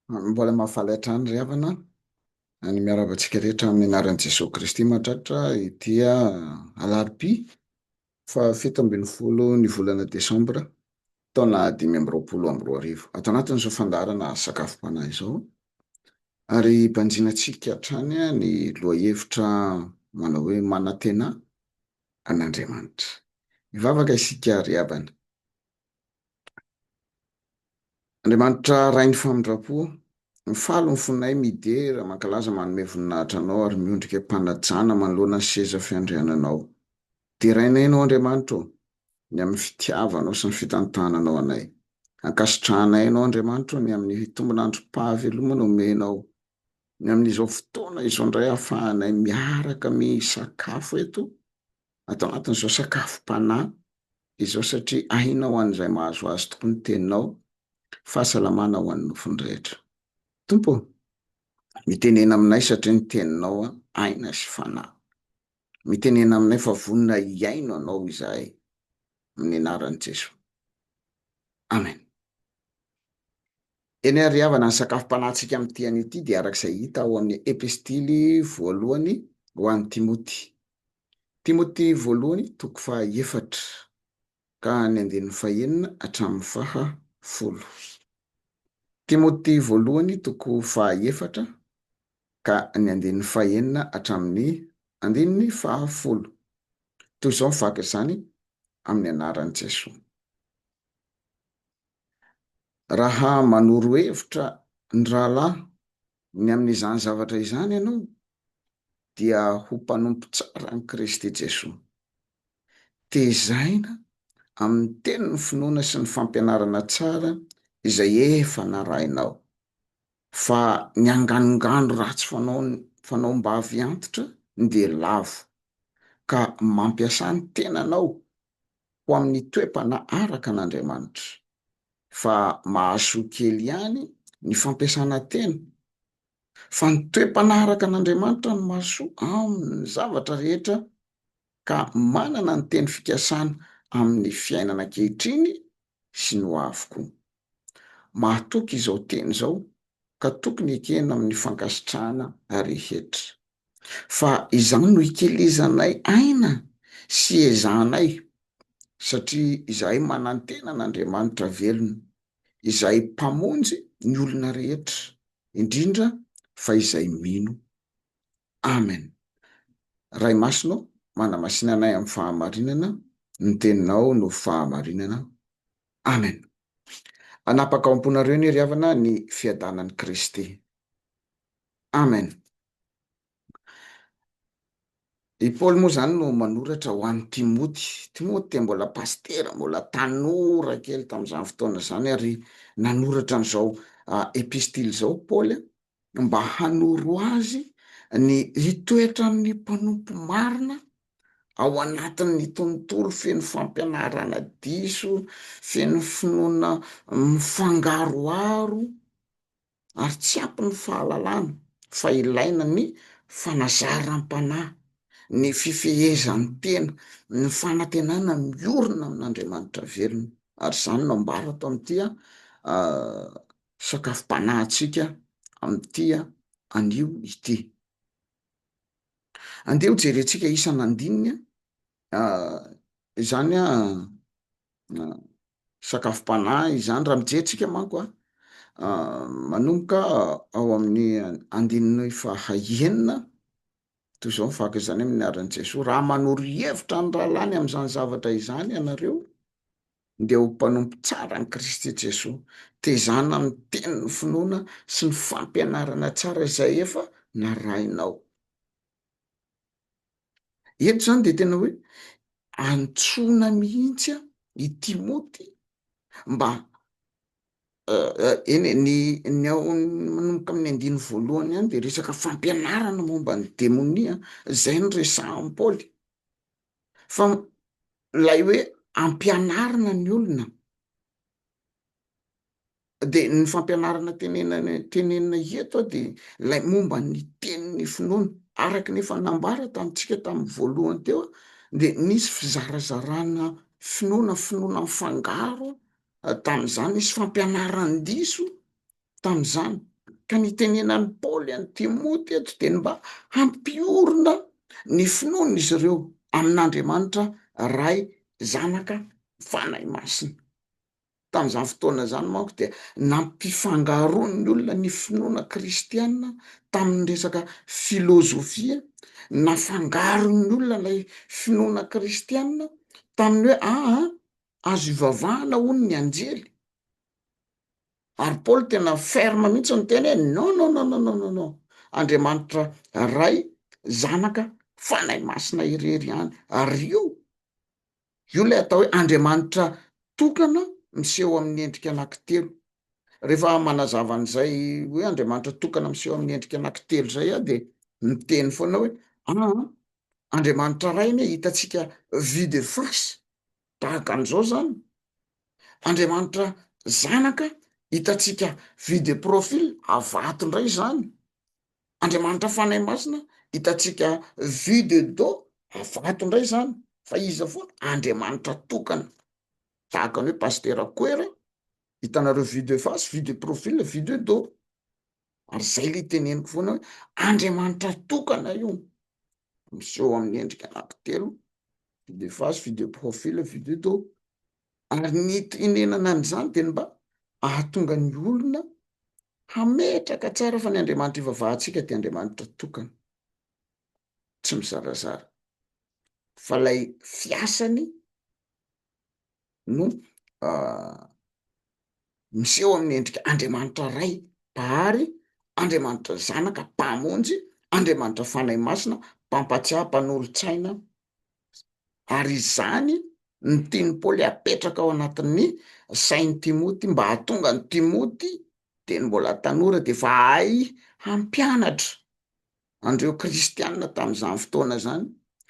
Mbola mahafaly hatrany ry havana, ny miarabantsika rehetra amin'ny anaran'i Jesosy Kristy mahatratra ity alarobia fahafito ambin'ny folo ny volana desambra taona 2025. Ato anatin'izao fandaharana sakafom-panahy izao ary mpanjinantsika hatrany ny lohahevitra manao hoe manantena an'Andriamanitra. Mivavaka isika ry havana. Andriamanitra ray ny famindrapo, mifaly ny fonay midera mankalaza manome voninahitra anao ary miondrika mpanajana manoloana ny seza fiandriananao. Terainay ianao Andriamanitra ny amin'ny fitiavanao sy ny fitantananao anay. Ankasitrahanay ianao Andriamanitra ny amin'ny tombonandrom-pahavelomana omenao, ny amin'izao fotoana izao indray ahafahanay miaraka misakafo eto ato anatin'izao sakafom-panahy izao satria aina ho an'izay mahazo azy tokoa ny teninao. Fahasalamana ho an'ny nofony rehetra. Tompo, mitenena aminay satria ny teninao aina sy fanahy. Mitenena aminay fa vonona iaino anao izahay amin'ny anaran'i Jesosy. Amen. Eny ary havana ny sakafom-panahintsika amin'ity anio ity dia arak'izay hita ao amin'ny epistily voalohany ho an'ny Timoty. Timoty voalohany toko faha-efatra ka ny andinin'ny faha-enina hatramin'ny faha-folo. Timoty voalohany toko faha-efatra ka ny andinin'ny faha-enina hatramin'ny andininy faha-folo. Toy izao mivaky izany amin'ny anaran'i Jesosy. Raha manoro hevitra ny rahalahy ny amin'izany zavatra izany ianao dia ho mpanompo tsara ny Kristy Jesosy. Tezaina amin'ny teny ny finoana sy ny fampianarana tsara izay efa narahinao. Fa ny anganongano ratsy fanaom-bavy antitra dia lavo ka mampiasa ny tenanao ho amin'ny toe-panahy araka an'Andriamanitra. Fa mahasoa kely ihany ny fampiasana tena. Fa ny toe-panahy araka an'Andriamanitra no mahasoa amin'ny zavatra rehetra ka manana ny teny fikasana amin'ny fiainana ankehitriny sy ny ho avy koa. Mahatoky izao teny izao ka tokony ekena amin'ny fankasitrahana rehetra. Fa izany no hikelezanay aina sy ezahanay satria izahay manantena an'Andriamanitra velona, izay mpamonjy ny olona rehetra, indrindra fa izay mino. Amen. Ray masonao manamasinanay amin'ny fahamarinana, ny teninao no fahamarinana. Amen. Anapaka ao am-ponareo ny ry havana ny fiadanan'i Kristy. Amen. I Paoly moa zany no manoratra ho an'ny Timoty. Timoty dia mbola pastera, mbola tanora kely tamin'izany fotoana izany ary nanoratra an'izao epistily izao Paoly mba hanoro azy ny hitoetra amin'ny mpanompo marina ao anatin'ny tontolo feno fampianarana diso, feno finoana mifangaroaro ary tsy ampy ny fahalalana fa ilaina ny fanazaram-panahy, ny fifehezan'ny tena, ny fanantenana miorina amin'Andriamanitra velona. Ary izany no ambara ato amin'ity sakafom-panahintsika amin'ity anio ity. Andeha ho jerentsika isana andininy izany sakafom-panahy izany raha mijerentsika manko manomboka ao amin'ny andininy faha-enina toy izao mivaky izany amin'ny anaran'i Jesosy. Raha manoro hevitra ny rahalahy ny amin'izany zavatra izany ianareo dia ho mpanompo tsara ny Kristy Jesosy. Tezana amin'ny teny ny finoana sy ny fampianarana tsara izay efa narahinao. Eto izany dia tena hoe antsoina mihitsy i Timoty mba ny ao manomboka amin'ny andiny voalohany ihany dia resaka fampianarana momba ny demonia izay no resahan'i Paoly. Fa ilay hoe ampianarina ny olona dia ny fampianarana tenenina eto dia ilay momba ny tenin'ny finoana araka ny efa nambara tamintsika tamin'ny voalohany teo dia nisy fizarazarana finoana mifangaro tamin'izany, nisy fampianaran-diso tamin'izany. Ka nitenenan'ny Paoly any Timoty eto de mba hampiorona ny finoana izy ireo amin'Andriamanitra ray zanaka fanahy masina. Tamin'izany fotoana zany manko de nampifangaroany olona ny finoana kristiana tamin'ny resaka filôzofia, nafangarony olona lay finoana kristiana tamin'ny hoe azo ivavahana hono ny anjely. Ary Paoly tena ferme mihitsy ny teny hoe non non non non non non non, Andriamanitra ray zanaka fanahy masina irery ihany. Ary io lay atao hoe Andriamanitra tokana miseho amin'ny endrika anankitelo. Rehefa manazava an'izay hoe Andriamanitra tokana miseho amin'ny endrika anankitelo zay aho de miteny foana hoe Andriamanitra ray anie hitantsika vue de face tahaka an'izao zany. Andriamanitra zanaka hitantsika vue de profil avato indray zany. Andriamanitra fanahy masina hitantsika vue de dos avato indray zany. Fa iza foana Andriamanitra tokana tahaka ny hoe pastera Koera hitanareo vue de face, vue de profil, vue de dos. Ary zay le teneniko foana hoe Andriamanitra tokana io miseho amin'ny endrika anankitelo, vue de face, vue de profil, vue de dos. Ary ny tenenana an'izany de mba ahatonga ny olona hametraka tsara fa ny Andriamanitra ivavahantsika de Andriamanitra tokana, tsy mizarazara. Fa lay fiasany no miseho amin'ny endrika Andriamanitra ray mpahary, Andriamanitra zanaka mpamonjy, Andriamanitra fanahy masina mpampatsiahy, mpanolo-tsaina. Ary izany ny tiany Paoly apetraka ao anatin'ny sain'ny Timoty mba hahatonga ny Timoty de ny mbola tanora de fa hay hampianatra andreo kristianina tamin'izany fotoana zany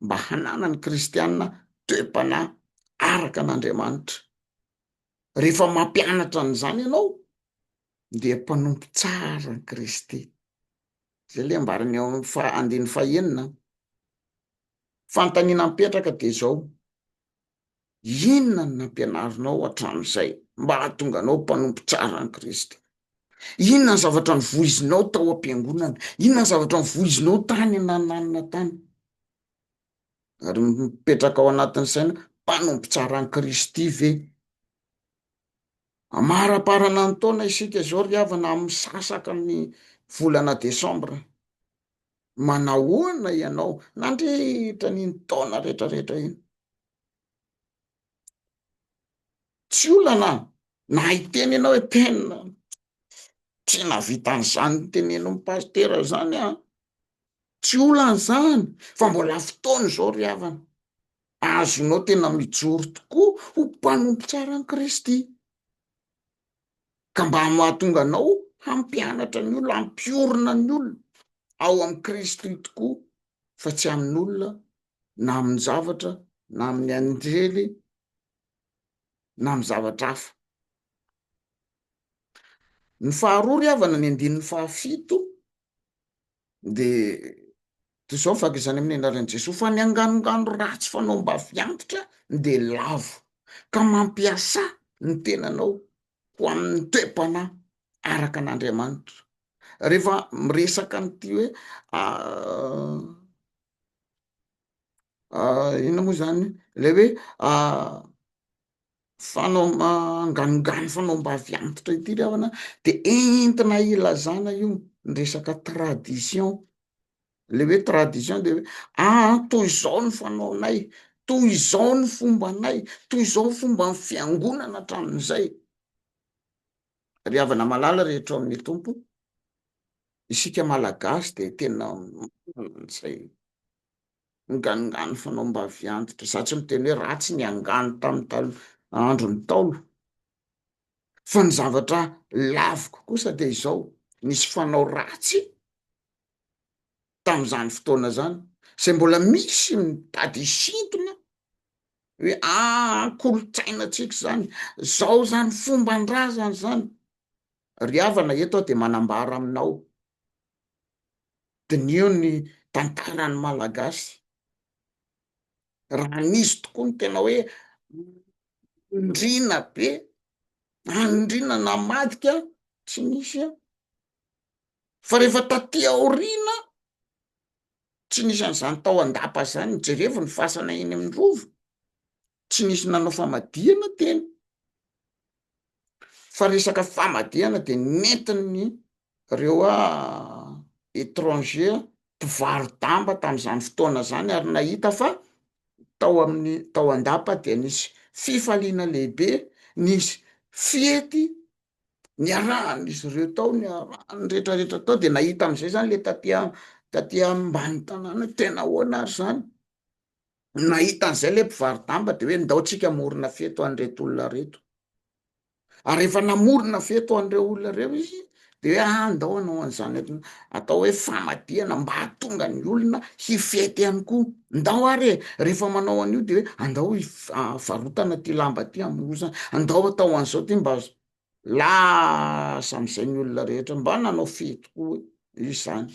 mba hanana ny kristianina toe-panahy araka an'Andriamanitra. Rehefa mampianatra an'izany ianao de mpanompo tsara ny Kristy. Zay le ambarany eo amin'ny andiny fahaenina. Fanontaniana mipetraka de zao: inona no nampianarinao hatramin'izay mba hahatonga anao mpanompo tsara ny Kristy? Inona ny zavatra nivoizinao tao am-piangonana? Inona ny zavatra nivoizinao tany ananina tany? Ary mipetraka ao anatin'ny saina, mpanompo tsara ny Kristy ve? Maraparana ny taona isika zao ry havana amin'ny sasaka ny volana Desambra. Manahoana ianao nandritra n'iny taona rehetrarehetra iny? Tsy olana na hiteny ianao hoe tena tsy navitan'izany tenenon'ny pastera zany tsy olana zany, fa mbola fotoana zao ry havana azonao tena mijoro tokoa ho mpanompo tsara ny Kristy, ka mba mahatonga anao hampianatra ny olona, hampiorona ny olona ao amin'ny Kristy tokoa, fa tsy amin'olona na amin'ny zavatra na amin'ny anjely na amin'ny zavatra hafa. Ny faharoa ry havana, ny andinin'ny fahafito de toy izao fakizany amin'ny anaran'i Jesosy: fa ny anganongano ratsy fanaomba-vy antitra de lavo, ka mampiasa ny tenanao ho amin'ny toe-panahy araka an'Andriamanitra. Rehefa miresaka n'ity hoe inona moa zany le hoe anganongano fanaomba-vy antitra ity ry havana de entina ilazana io ny resaka tradition. Le hoe tradition de hoe toy izao ny fanaonay, toy izao ny fombanay, toy izao fomba ny fiangonana hatramin'izay. Ry havana malala rehetra ao amin'ny Tompo, isika malagasy de tena zay nganongano fanaomba-vy antitra, za tsy miteny hoe ratsy ny angano tamin'ny andro ny Taolo, fa ny zavatra laviko kosa de izao: nisy fanao ratsy tamin'izany fotoana zany, zay mbola misy mitady isintona hoe kolontsainatsika zany, zao zany fomban-drazana zany. Ry havana eto aho de manambara aminao dinio ny tantaran'ny malagasy. Raha nisy tokoa ny tena hoe ndrina be, andrina namadika, tsy nisy fa rehefa taty aoriana tsy nisy an'izany tao andapa zany jerevo ny fasana eny amin'ny rovo tsy nisy nanao famadihana tena fa resaka famadihana de nentin'ny reo étranger mpivaro damba tam'izany fotoana zany ary nahita fa tao andapa dia nisy fifaliana lehibe, nisy fiety niarahan'izy ireo tao niarahany rehetrarehetra tao de nahita am'izay zany le taty ambany tanàna tena ahoana ary zany nahita an'izay le mpivaro damba de hoe ndao tsika morona feto an'ireto olona reto ary rehefa namorona feto an'ireo olona reo izy de hoe andao anao an'izany atao hoe famadihana mba hahatonga ny olona hifety ihany koa ndao ary rehefa manao an'io de hoe andao varotana ty lamba ty amorozana andao atao an'izao ty mba lasa am'izay ny olona rehetra mba nanao fety koa izany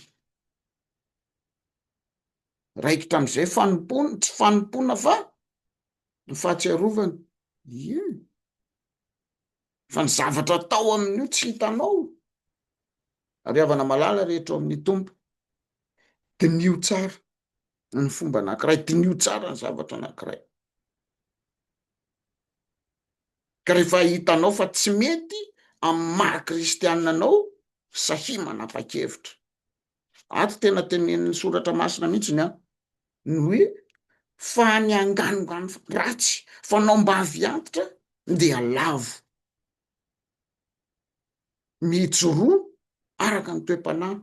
raikitra am'izay fanompona tsy fanompona fa ny fahatsiarovana ie fa ny zavatra tao amin'io tsy hitanao ary havana malala rehetra ao amin'ny tompo dinio tsara ny fomba anankiray dinio tsara ny zavatra anankiray ka rehefa hitanao fa tsy mety amin'ny maha kristianina anao sahy manapa-kevitra ato tena teneniny soratra masina mihitsy ny ny hoe fa ny anganongano ratsy fanao mba avy antitra dia lavo mijoroa araka ny toe-panahy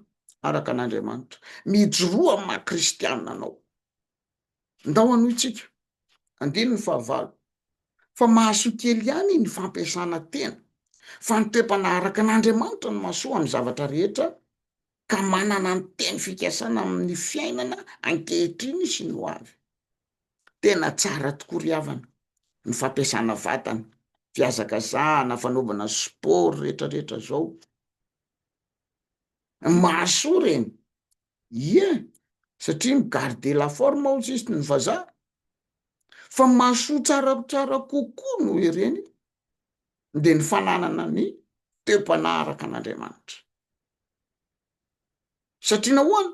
araka an'Andriamanitra mijoroa amin'ny maha kristianina anao ndao anoho itsika andino ny fahavalo fa mahasoa kely ihany ny fampiasana tena fa ny toe-panahy araka an'Andriamanitra no mahasoa amin'ny zavatra rehetra ka manana ny teny fikasana amin'ny fiainana ankehitriny sy ny ho avy tena tsara tokoa ry havana ny fampiasana vatana fiazakazahana fanaovana sport rehetrarehetra zao mahasoa reny ie satria migarde la forme ozy izy ny vazaha fa mahasoa tsaratsara kokoa no ireny de ny fananana ny toe-panahy araka an'Andriamanitra satria nahoana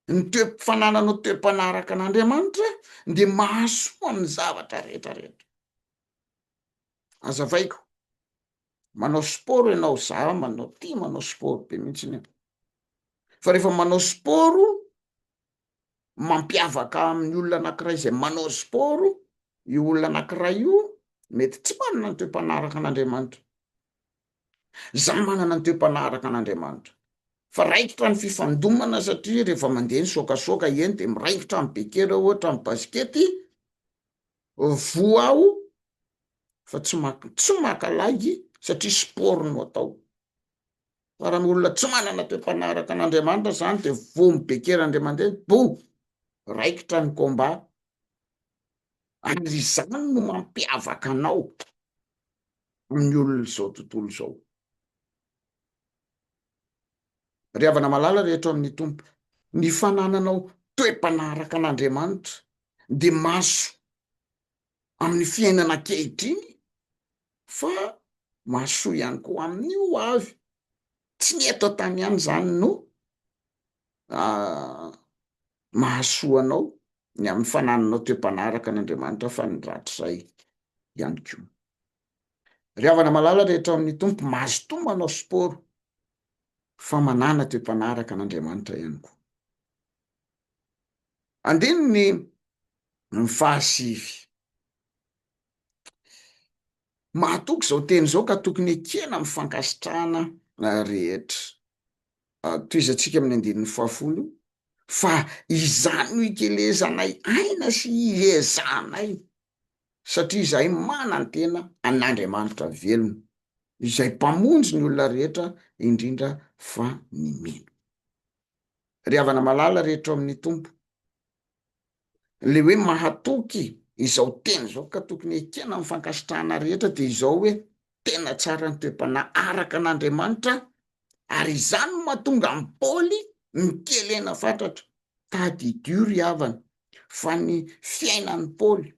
ny fanananao toe-panahy araka an'Andriamanitra de mahasoa amin'ny zavatra rehetrarehetra azavaiko manao sport ianao za manao ty manao sport be mihitsiny fa rehefa manao sport mampiavaka amin'ny olona anankiray izay manao sport io olona anankiray io mety tsy manana ny toe-panahy araka an'Andriamanitra za manana ny toe-panahy araka an'Andriamanitra fa raikitra ny fifandomana satria rehefa mandeha ny sokasoka eny de miraikitra amin'ny bekera ohatra amin'ny baskety voa aho fa tsy makalagy satria sport no atao fa raha ny olona tsy manana toe-panahy araka an'Andriamanitra zany de voa mibekera indray mandeha bo raikitra ny komba ary izany no mampiavaka anao amin'ny olona zao tontolo zao ry havana malala rehetra amin'ny tompo ny fanananao toe-panahy araka an'Andriamanitra de maso amin'ny fiainana ankehitriny fa mahasoa ihany koa amin'io avy tsy ny eto tany ihany zany no mahasoa anao ny amin'ny fanananao toe-panahy araka an'Andriamanitra fa ny ratrizay ihany koa ry havana malala rehetra amin'ny tompo mahazo toa manao sport fa manana toe-panahy araka an'Andriamanitra ihany koa andino ny fahasivy mahatoky zao teny zao ka tokony ekena amin'ny fankasitrahana rehetra toy izy antsika amin'ny andinin'ny fahafolo fa izany no ikelezanay aina sy iezanay satria izahay mana ny tena an'Andriamanitra velona izay mpamonjy ny olona rehetra indrindra fa ny mino ry havana malala rehetra amin'ny tompo le hoe mahatoky izao teny zao ka tokony ekena amin'ny fankasitrahana rehetra de izao hoe tena tsara ny toe-panahy araka an'Andriamanitra ary izany no mahatonga ny Paoly mikelena fatratra tady idio ry havana fa ny fiainan'ny Paoly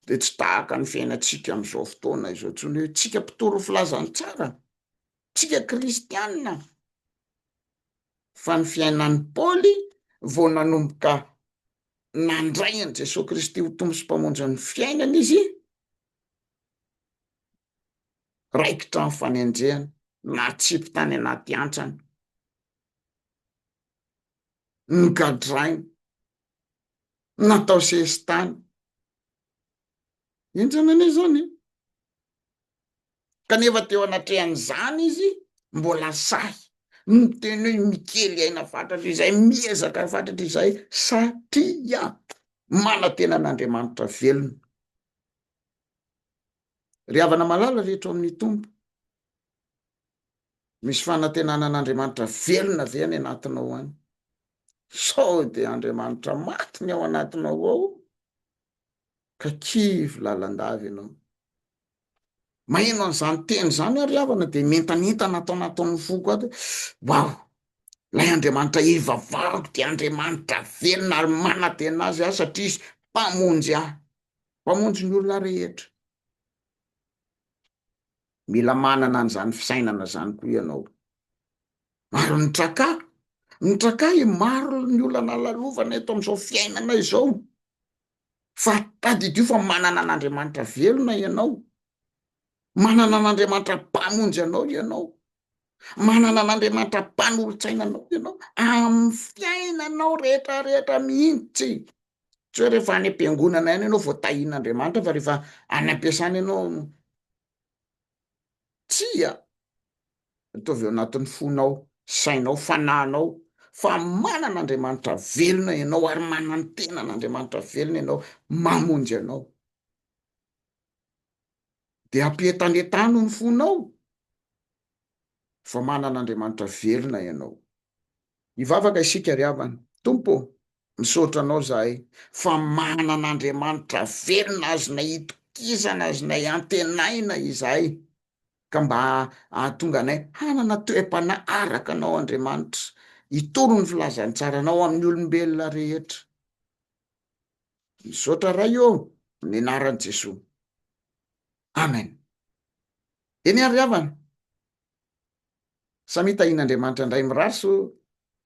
de tsy tahaka ny fiainantsika amin'izao fotoana izao tsony hoe tsika mpitoro filazany tsara tsika kristianina fa ny fiainan'ny paoly vo nanomboka nandray an' jesosy kristy ho tombo sy mpamonjy ny fiainana izy raikitra ny fanendrehana na tsipy tany anaty antrany nygadrainy natao sesy tany enjanane zany kanefa teo anatrehan'izany izy mbola say nyteny hoe mikely aina fatratra izay miezaka fatratra izay satria mana tena n'Andriamanitra velona ry havana malala rehetra amin'ny tompo misy fanantenanan'Andriamanitra velona ve any anatinao any sao de Andriamanitra matiny ao anatinao ao ka kivy lalandavy ianao maheno an'izany teny zany ary havana de mentanentana atao nataon'ny foko ato wow lay Andriamanitra ivavahako de Andriamanitra velona ary manantena azy aho satria izy mpamonjy ahy mpamonjy ny olona rehetra mila manana an'izany fisainana zany koa ianao ary nytraka maro ny olana lalovana eto am'izao fiainana izao fa tadidio fa manana an'Andriamanitra velona ianao manana an'Andriamanitra mpamonjy anao ianao manana an'Andriamanitra mpanolotsainanao ianao amin'ny fiainanao rehetrarehetra mihitsy tsy hoe rehefa any am-piangonana ihany ianao voatahian'Andriamanitra fa rehefa any am-piasana ianao tsia ataovy eo anatin'ny fonao sainao fanahinao fa manan'Andriamanitra velona ianao ary manany tena n'Andriamanitra velona ianao mamonjy anao de ampientanetano ny fonao fa manan'Andriamanitra velona ianao hivavaka isika ry havana tompo misaotra anao zahay fa manan'Andriamanitra velona azonay itokizana azonay antenaina izahay ka mba ahatonga anay hanana toe-pana araka anao Andriamanitra hitoro ny filazantsaranao amin'ny olombelona rehetra misaotra ray eo ny anaran'i Jesosy amen eny ary havana samy hitahian'Andriamanitra indray miraso